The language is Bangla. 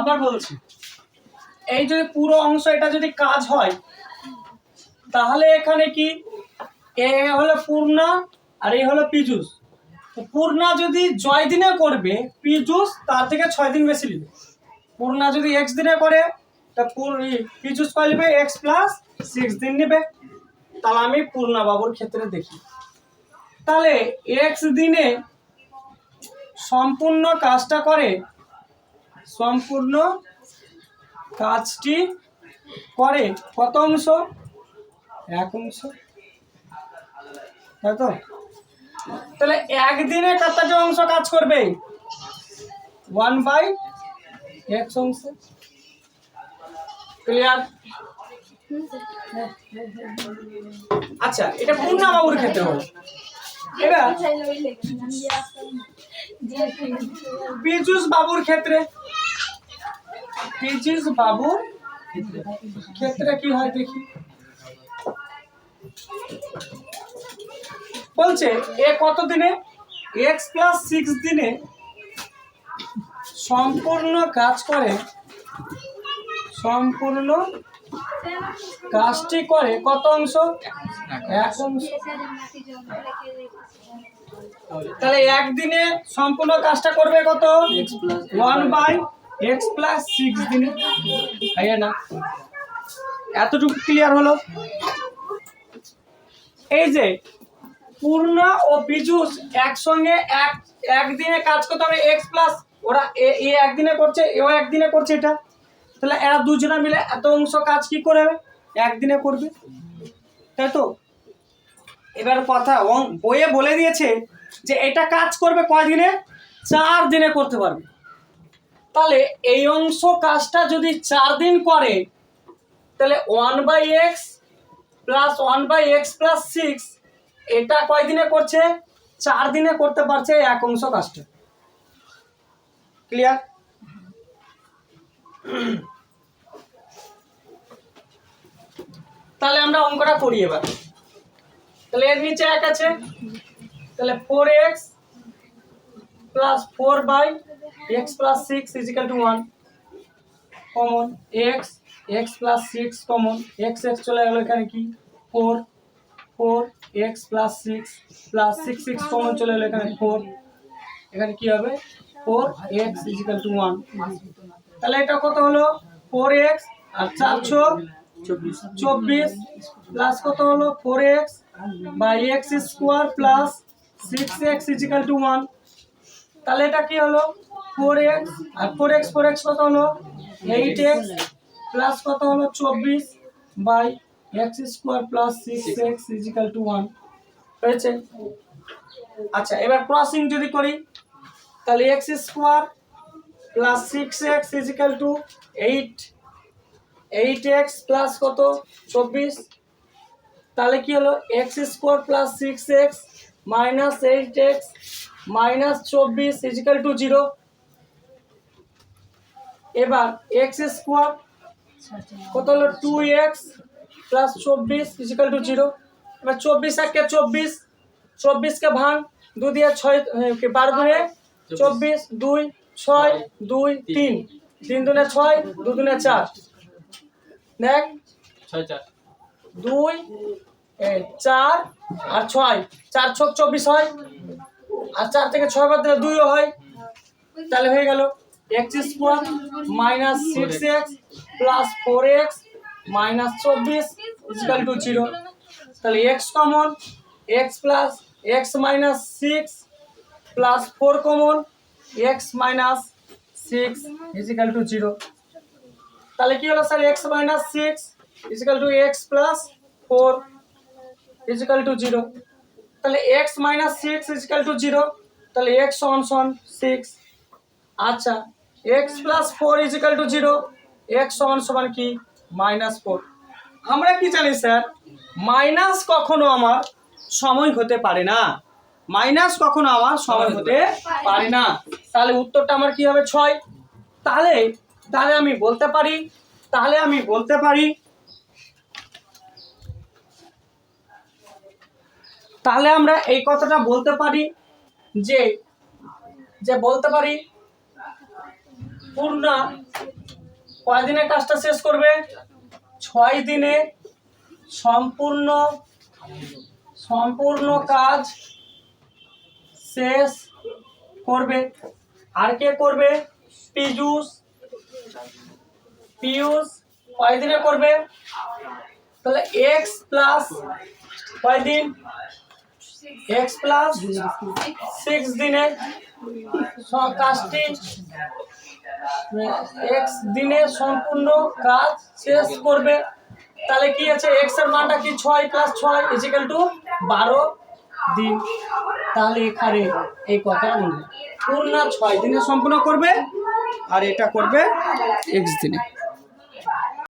আবার বলছি, এই যদি পুরো অংশ এটা যদি কাজ হয় তাহলে এখানে কি এ হলো পূর্ণা আর এই হলো পীযূষ। পূর্ণা যদি জয় দিনে করবে, পীযূষ তার থেকে 6 দিন বেশি নেবে। পূর্ণা যদি x দিনে করে তা পীযূষ কয় নেবে x প্লাস 6 দিন নেবে। তাহলে আমি পূর্ণা বাবুর ক্ষেত্রে দেখি, তাহলে x দিনে সম্পূর্ণ কাজটা করে, সম্পূর্ণ কাজটি করে কত অংশ? 1 অংশ, তাই তো? তাহলে একদিনে কতটা অংশ কাজ করবে? 1/x অংশ। ক্লিয়ার? আচ্ছা, এটা পূর্ণা বাবুর ক্ষেত্রে হলো। এবার পীযূষ বাবুর ক্ষেত্রে, পীযূষ বাবুর ক্ষেত্রে কি হয় দেখি। বলছে এ কত দিনে? x প্লাস 6 দিনে সম্পূর্ণ কাজ করে, সম্পূর্ণ কাজটি করে কত অংশ? 1 অংশ। তাহলে একদিনে সম্পূর্ণ কাজটা করবে কত? 1/x প্লাস 6 দিনে। তাই না? এতটুকু ক্লিয়ার হলো? এই যে পূর্ণা ও পীযূষ একসঙ্গে একদিনে কাজ করতে হবে x প্লাস, ওরা এ একদিনে করছে, এও একদিনে করছে, এটা তাহলে এরা দুজনে মিলে এত অংশ কাজ কি করবে? একদিনে করবে, তাই তো? এবার কথা বইয়ে বলে দিয়েছে যে এটা কাজ করবে কয় দিনে? 4 দিনে করতে পারবে। তাহলে এই অংশ কাজটা যদি 4 দিন করে তাহলে 1/x প্লাস 1/x প্লাস 6 এটা কয় দিনে করছে? 4 দিনে করতে পারছে 1 অংশ কাজটা। ক্লিয়ার? তাহলে আমরা অঙ্কটা করি এবার। তাহলে এর নিচে 1 আছে, তাহলে 4x plus 4/x plus 6 is equal to 1 common, x plus 6 common, x চলে গেল, এখানে কি 4x প্লাস 6 প্লাস 6 কমন চলে গেল, এখানে 4, এখানে কি হবে 4x ইজ ইকুয়াল টু 1। তাহলে এটা কত হলো? 4x আর 4 24 প্লাস কত হলো? 4x by x square plus 6x is equal to 1। তাহলে এটা কি হলো? 4x আর 4x কত হলো? 8x প্লাস কত হলো? 24 by x square plus 6x is equal to 1 হয়েছে। আচ্ছা, এবার ক্রসিং যদি করি তাহলে x square plus 6x is equal to 8x plus কত? 24। তাহলে কি হলো? x square plus 6x minus 8x minus 24 is equal to 0। এবার x স্কোয়ার কত হলো? 2x plus 24 is equal to 0। এবার 24 একে 24 কে ভাঙ, 2 দিয়ে 6 12 দুনে 24, 2 6 2 3, 3 দুনে 6 2 দুনে 4, দেখ 6 4 2 4 আর 6, 4 6 24 হয়, আর 4 থেকে 6 বাদ দিলে 2 হয়। তাহলে হয়ে গেল x square minus 6x plus 4x minus 24 equal to 0। তাহলে x common, x plus x minus 6 plus 4 common, x minus 6 equal to 0। তাহলে কি হলো sir? x minus 6 equal to x plus 4 equal to 0। তাহলে x মাইনাস 6 ইকুয়াল টু 0, তাহলে x সমান 6। আচ্ছা, x plus 4 equal to 0, x সমান কি? মাইনাস 4। আমরা কি জানি স্যার? মাইনাস কখনো আমার সময় হতে পারে না, মাইনাস কখনো আমার সময় হতে পারে না। তাহলে উত্তরটা আমার কি হবে? 6। তাহলে আমি বলতে পারি, তাহলে আমরা এই কথাটা বলতে পারি যে বলতে পারি পূর্ণা কয়দিনে কাজটা শেষ করবে? 6 দিনে সম্পূর্ণ কাজ শেষ করবে। আর কে করবে? পীযূষ কয়দিনে করবে? তাহলে এক্স প্লাস কয়দিন? এক্স প্লাস 6 দিনে কাজটি এক্স দিনে সম্পূর্ণ কাজ শেষ করবে। তাহলে কি আছে? এক্স এর মানটা কি? 6 + 6 = 12 দিন। তাহলে এখানে এই কথাটা মনে পূর্ণা 6 দিনে সম্পূর্ণ করবে আর এটা করবে এক্স দিনে।